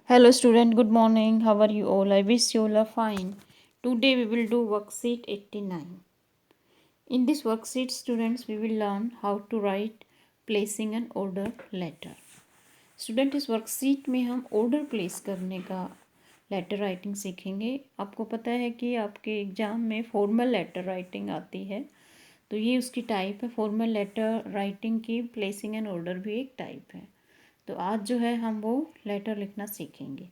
Hello student, good morning. How are you all? I wish you all are fine. Today we will do worksheet 89. In this worksheet students we will learn how to write placing an order letter. Student इस worksheet में हम order place करने का letter writing सीखेंगे। आपको पता है कि आपके एग्ज़ाम में फॉर्मल लेटर राइटिंग आती है, तो ये उसकी टाइप है। फॉर्मल लेटर राइटिंग की प्लेसिंग एंड ऑर्डर भी एक टाइप है। तो आज जो है हम वो लेटर लिखना सीखेंगे।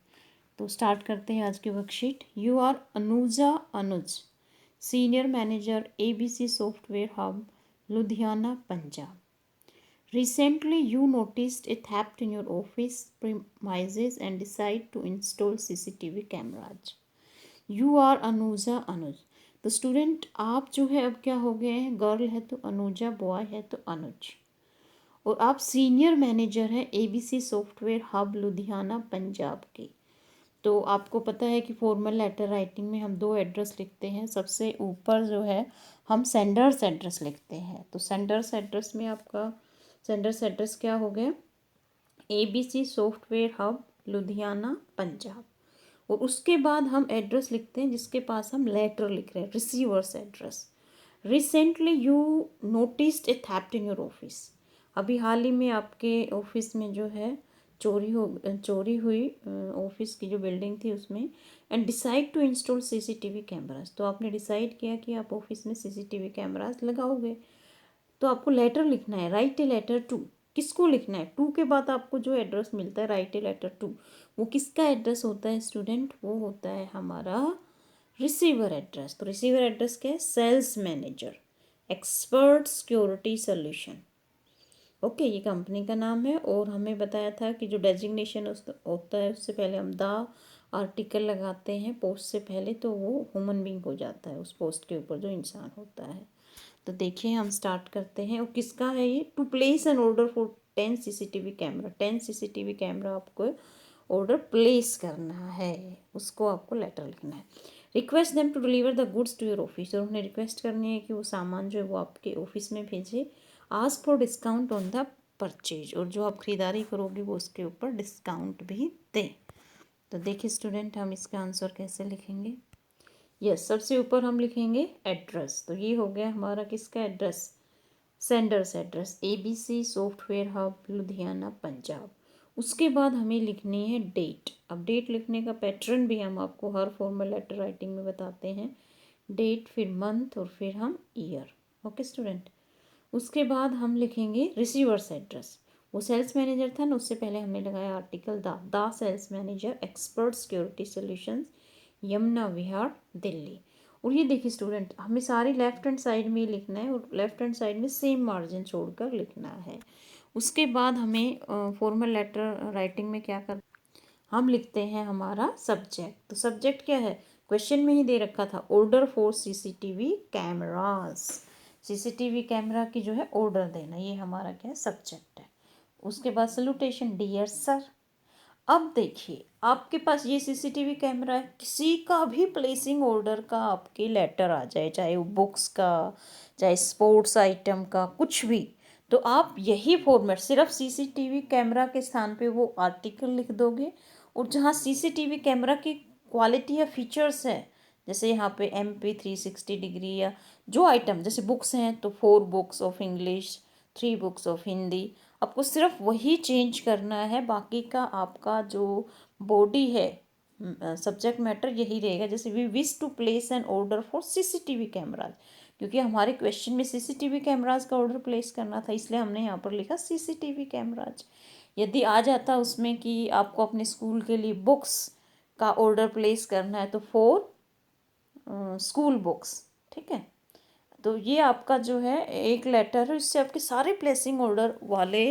तो स्टार्ट करते हैं आज की worksheet. You are Anuja Anuj, senior manager ABC software hub, Ludhiana, Punjab. Recently, you noticed a theft in your office premises and decide to install CCTV cameras. You are Anuja Anuj. तो स्टूडेंट आप जो है अब क्या हो गए हैं, गर्ल है तो अनुजा, बॉय है तो अनुज, और आप सीनियर मैनेजर हैं ABC software hub, Ludhiana, Punjab के। तो आपको पता है कि फॉर्मल लेटर राइटिंग में हम दो एड्रेस लिखते हैं। सबसे ऊपर जो है हम सेंडर्स एड्रेस लिखते हैं। तो सेंडर्स एड्रेस में आपका सेंडर्स एड्रेस क्या हो गया, ABC software hub, Ludhiana, Punjab. और उसके बाद हम एड्रेस लिखते हैं जिसके पास हम लेटर लिख रहे हैं, receiver's address. Recently you noticed A theft in your office. अभी हाल ही में आपके ऑफिस में जो है चोरी हुई ऑफिस की जो बिल्डिंग थी उसमें। And decide to install CCTV cameras. तो आपने डिसाइड किया कि आप ऑफिस में CCTV कैमराज लगाओगे। तो आपको लेटर लिखना है, राइट ए लेटर टू। किसको लिखना है, टू के बाद आपको जो एड्रेस मिलता है राइट ए लेटर टू, वो किसका एड्रेस होता है स्टूडेंट, वो होता है हमारा रिसीवर एड्रेस। तो रिसीवर एड्रेस क्या है, sales manager, expert security solution. Okay, ये कंपनी का नाम है। और हमें बताया था कि जो डेजिग्नेशन होता है उससे पहले हम द आर्टिकल लगाते हैं पोस्ट से पहले, तो वो ह्यूमन बीइंग हो जाता है उस पोस्ट के ऊपर जो इंसान होता है। तो देखिए हम स्टार्ट करते हैं। और किसका है ये, to place an order for 10 CCTV camera. 10 CCTV camera आपको ऑर्डर प्लेस करना है, उसको आपको लेटर लिखना है। Request them to deliver the goods to your office. और उन्हें रिक्वेस्ट करनी है कि वो सामान जो है वो आपके ऑफिस में भेजे। Ask for discount on the purchase. और जो आप खरीदारी करोगे वो उसके ऊपर डिस्काउंट भी दें। तो देखिए स्टूडेंट हम इसका आंसर कैसे लिखेंगे। यस, सबसे ऊपर हम लिखेंगे एड्रेस। तो ये हो गया हमारा किसका address, sender's address, ABC software hub, Ludhiana, Punjab. उसके बाद हमें लिखनी है डेट। अब डेट लिखने का पैटर्न भी हम आपको हर फॉर्मल लेटर राइटिंग में बताते हैं। डेट, फिर मंथ और फिर हम ईयर। Okay student. उसके बाद हम लिखेंगे रिसीवर्स एड्रेस। वो सेल्स मैनेजर था ना, उससे पहले हमने लगाया article the sales manager, expert security solutions, Yamuna Vihar, Delhi. और ये देखिए स्टूडेंट, हमें सारी लेफ्ट हैंड साइड में ही लिखना है और लेफ्ट हैंड साइड में सेम मार्जिन छोड़कर लिखना है। उसके बाद हमें फॉर्मल लेटर राइटिंग में क्या कर, हम लिखते हैं हमारा सब्जेक्ट। तो सब्जेक्ट क्या है, क्वेश्चन में ही दे रखा था, order for CCTV cameras. CCTV camera की जो है ऑर्डर देना, ये हमारा क्या है, सब्जेक्ट है। उसके बाद सल्यूटेशन, डियर सर। अब देखिए आपके पास ये CCTV कैमरा है, किसी का भी प्लेसिंग ऑर्डर का आपके लेटर आ जाए, चाहे वो बुक्स का, चाहे स्पोर्ट्स आइटम का, कुछ भी, तो आप यही फॉर्मेट, सिर्फ CCTV कैमरा के स्थान पे वो आर्टिकल लिख दोगे। और जहाँ CCTV कैमरा की क्वालिटी या फीचर्स है, जैसे यहाँ पे MP 360 डिग्री, या जो आइटम जैसे बुक्स हैं तो 4 books of English, 3 books of Hindi, आपको सिर्फ वही चेंज करना है। बाकी का आपका जो बॉडी है, सब्जेक्ट मैटर यही रहेगा। जैसे we wish to place an order for CCTV cameras, क्योंकि हमारे क्वेश्चन में CCTV कैमराज का ऑर्डर प्लेस करना था, इसलिए हमने यहाँ पर लिखा CCTV कैमराज। यदि आ जाता उसमें कि आपको अपने स्कूल के लिए बुक्स का ऑर्डर प्लेस करना है तो 4 स्कूल बुक्स, ठीक है। तो ये आपका जो है एक लेटर है, इससे आपके सारे प्लेसिंग ऑर्डर वाले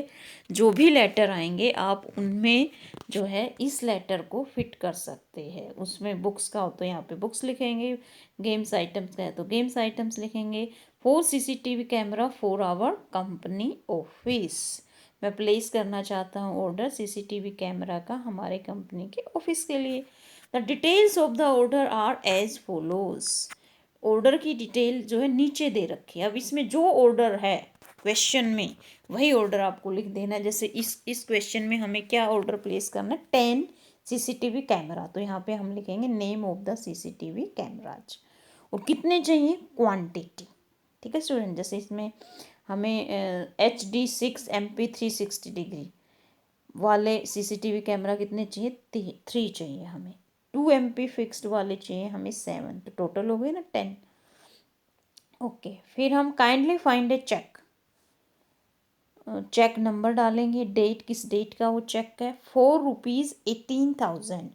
जो भी लेटर आएंगे आप उनमें जो है इस लेटर को फिट कर सकते हैं। उसमें बुक्स का हो तो यहाँ पे बुक्स लिखेंगे, गेम्स आइटम्स का है तो गेम्स आइटम्स लिखेंगे। 4 CCTV camera for our company office. मैं प्लेस करना चाहता हूँ ऑर्डर CCTV कैमरा का हमारे कंपनी के ऑफिस के लिए। The details of the order are as follows. Order की डिटेल जो है नीचे दे रखी है। अब इसमें जो ऑर्डर है क्वेश्चन में वही ऑर्डर आपको लिख देना है। जैसे इस क्वेश्चन में हमें क्या ऑर्डर प्लेस करना है, 10 सीसीटीवी कैमरा, तो यहाँ पे हम लिखेंगे name of the CCTV cameras. और कितने चाहिए, क्वांटिटी। ठीक है स्टूडेंट, जैसे इसमें हमें HD6 MP 360 डिग्री वाले सीसीटीवी कैमरा कितने चाहिए, 3 चाहिए हमें। 2 MP फिक्स्ड वाले चाहिए हमें 7, तो टोटल हो गए ना 10। ओके, फिर हम kindly find a check, check number डालेंगे, डेट किस डेट का वो चेक है, ₹4,18,000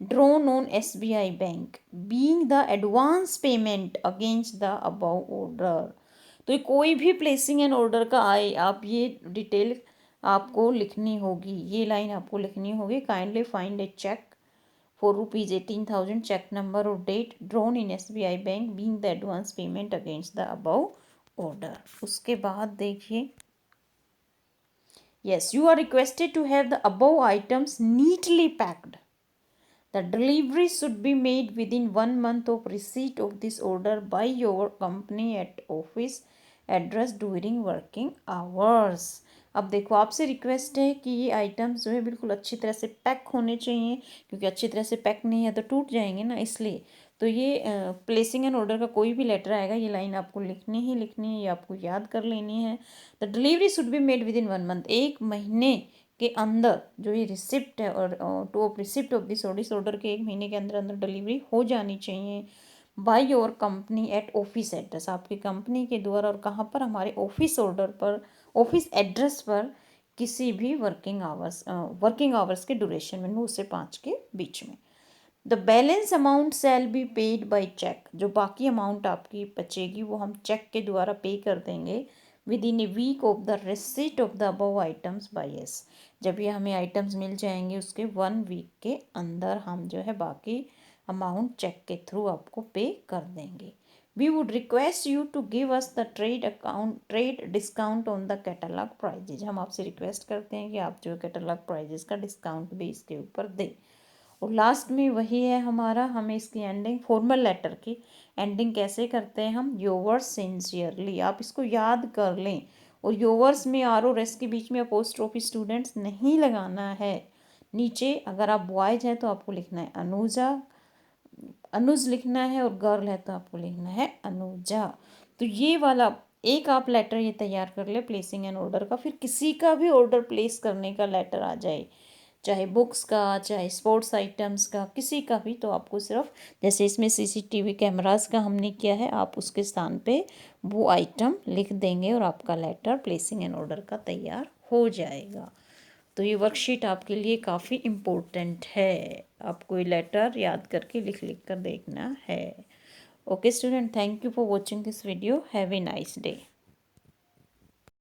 drawn on SBI bank being the advance payment against the above order. तो ये कोई भी प्लेसिंग एन ऑर्डर का आए, आप ये डिटेल आपको लिखनी होगी, ये लाइन आपको लिखनी होगी। Kindly find a cheque ₹18,000 cheque number और date drawn in SBI bank being the advance payment against the above order. उसके बाद देखिए, yes, you are requested to have the above items neatly packed. The delivery should be made within 1 month of receipt of this order by your company at office address during working hours. अब देखो, आपसे request है कि ये items जो है बिल्कुल अच्छी तरह से पैक होने चाहिए, क्योंकि अच्छी तरह से पैक नहीं है तो टूट जाएंगे ना, इसलिए। तो ये प्लेसिंग एन ऑर्डर का कोई भी लेटर आएगा, ये लाइन आपको लिखनी ही लिखनी है, ये आपको याद कर लेनी है। The delivery should be made with in 1 month, 1 महीने के अंदर जो ये रिसिप्ट है और two of receipt of this order के 1 महीने के अंदर अंदर डिलीवरी हो जानी चाहिए। By your company at office address, आपकी कंपनी के द्वारा, और कहाँ पर, हमारे ऑफिस ऑर्डर पर, ऑफिस एड्रेस पर, किसी भी वर्किंग आवर्स के ड्यूरेशन में 9 से 5 के बीच में। The balance amount shall be paid by cheque, जो बाकी अमाउंट आपकी बचेगी वो हम चेक के द्वारा पे कर देंगे within a week of the receipt of the above items by us, जब ये हमें आइटम्स मिल जाएंगे उसके 1 वीक के अंदर हम जो है बाकी अमाउंट चेक के थ्रू आपको पे कर देंगे। We would request you to give us the trade discount on the catalogue prices, हम आपसे रिक्वेस्ट करते हैं कि आप जो कैटलॉग प्राइजेस का डिस्काउंट भी इसके ऊपर दें। और लास्ट में वही है हमारा, हमें इसकी एंडिंग, फॉर्मल लेटर की एंडिंग कैसे करते हैं हम, योवर्स सिंसियरली, आप इसको याद कर लें। और योवर्स में आर और एस के बीच में अपोस्ट्रोफी स्टूडेंट्स नहीं लगाना है। नीचे अगर आप बॉयज हैं तो आपको लिखना है अनुज लिखना है, और गर्ल है तो आपको लिखना है अनुजा। तो ये वाला एक आप लेटर ये तैयार कर ले प्लेसिंग एन ऑर्डर का, फिर किसी का भी ऑर्डर प्लेस करने का लेटर आ जाए, चाहे बुक्स का, चाहे स्पोर्ट्स आइटम्स का, किसी का भी, तो आपको सिर्फ जैसे इसमें सीसीटीवी कैमरास का हमने किया है, आप उसके स्थान पे वो आइटम लिख देंगे और आपका लेटर प्लेसिंग एन ऑर्डर का तैयार हो जाएगा। तो ये वर्कशीट आपके लिए काफ़ी इम्पोर्टेंट है, आपको ये लेटर याद करके लिख लिख कर देखना है। Okay student, thank you for watching this video, have a nice day.